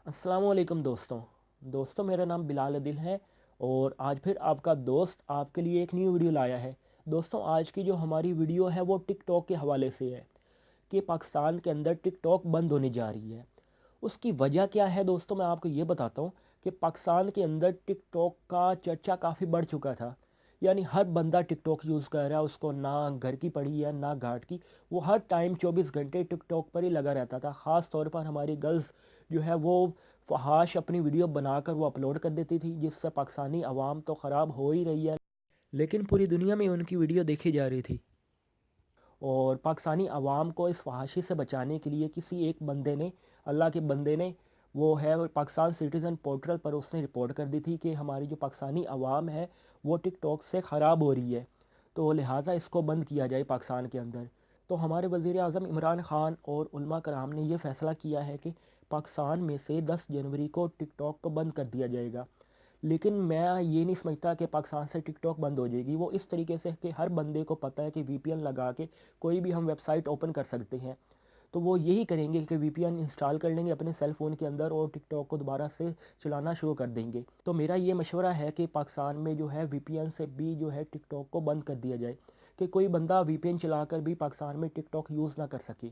अस्सलाम वालेकुम दोस्तों मेरा नाम बिलाल अदिल है। और आज फिर आपका दोस्त आपके लिए एक न्यू वीडियो लाया है। दोस्तों आज की जो हमारी वीडियो है वो टिकटॉक के हवाले से है कि पाकिस्तान के अंदर टिकटॉक बंद होने जा रही है। उसकी वजह क्या है दोस्तों, मैं आपको ये बताता हूँ कि पाकिस्तान के अंदर टिकटॉक का चर्चा काफ़ी बढ़ चुका था। यानी हर बंदा टिकटॉक यूज़ कर रहा है, उसको ना घर की पड़ी है ना घाट की। वो हर टाइम 24 घंटे टिकटॉक पर ही लगा रहता था। ख़ास तौर पर हमारी गर्ल्स जो है वो फहाश अपनी वीडियो बनाकर वो अपलोड कर देती थी, जिससे पाकिस्तानी आवाम तो ख़राब हो ही रही है, लेकिन पूरी दुनिया में उनकी वीडियो देखी जा रही थी। और पाकिस्तानी अवाम को इस फहाशी से बचाने के लिए किसी एक बंदे ने, अल्लाह के बंदे ने, वो है पाकिस्तान सिटीज़न पोर्टल पर उसने रिपोर्ट कर दी थी कि हमारी जो पाकिस्तानी अवाम है वो टिकटॉक से ख़राब हो रही है, तो लिहाजा इसको बंद किया जाए पाकिस्तान के अंदर। तो हमारे वज़ीर आज़म इमरान ख़ान और उलमा कराम ने ये फ़ैसला किया है कि पाकिस्तान में से 10 जनवरी को टिकटॉक को बंद कर दिया जाएगा। लेकिन मैं ये नहीं समझता कि पाकिस्तान से टिकटॉक बंद हो जाएगी। वो इस तरीके से कि हर बंदे को पता है कि वीपीएन लगा के कोई भी हम वेबसाइट ओपन कर सकते हैं। तो वो यही करेंगे कि वीपीएन इंस्टॉल कर लेंगे अपने सेल फ़ोन के अंदर और टिकटॉक को दोबारा से चलाना शुरू कर देंगे। तो मेरा ये मशवरा है कि पाकिस्तान में जो है वीपीएन से भी जो है टिकटॉक को बंद कर दिया जाए, कि कोई बंदा वीपीएन चलाकर भी पाकिस्तान में टिकटॉक यूज़ ना कर सके।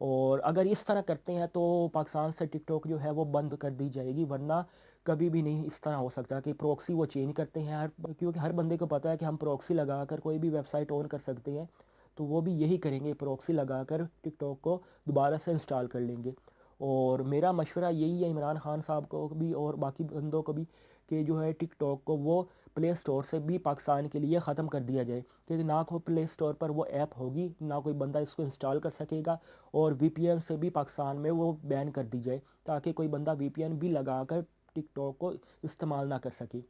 और अगर इस तरह करते हैं तो पाकिस्तान से टिकटॉक जो है वो बंद कर दी जाएगी, वरना कभी भी नहीं इस तरह हो सकता कि प्रॉक्सी वो चेंज करते हैं क्योंकि हर बंदे को पता है कि हम प्रॉक्सी लगाकर कोई भी वेबसाइट ऑन कर सकते हैं। तो वो भी यही करेंगे, प्रॉक्सी लगाकर टिकटॉक को दोबारा से इंस्टॉल कर लेंगे। और मेरा मशवरा यही है इमरान खान साहब को भी और बाकी बंदों को भी कि जो है टिकटॉक को वो प्ले स्टोर से भी पाकिस्तान के लिए ख़त्म कर दिया जाए, क्योंकि ना कोई प्ले स्टोर पर वो ऐप होगी, ना कोई बंदा इसको इंस्टॉल कर सकेगा। और वीपीएन से भी पाकिस्तान में वो बैन कर दी जाए, ताकि कोई बंदा वीपीएन भी लगाकर टिकटॉक को इस्तेमाल ना कर सके।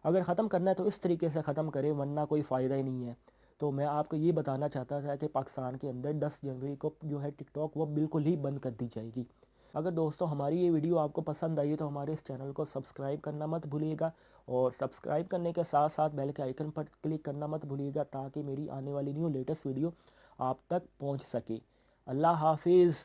अगर ख़त्म करना है तो इस तरीके से ख़त्म करें, वरना कोई फ़ायदा ही नहीं है। तो मैं आपको ये बताना चाहता था कि पाकिस्तान के अंदर 10 जनवरी को जो है टिकटॉक वो बिल्कुल ही बंद कर दी जाएगी। अगर दोस्तों हमारी ये वीडियो आपको पसंद आई है तो हमारे इस चैनल को सब्सक्राइब करना मत भूलिएगा। और सब्सक्राइब करने के साथ साथ बेल के आइकन पर क्लिक करना मत भूलिएगा, ताकि मेरी आने वाली न्यू लेटेस्ट वीडियो आप तक पहुंच सके। अल्लाह हाफिज़।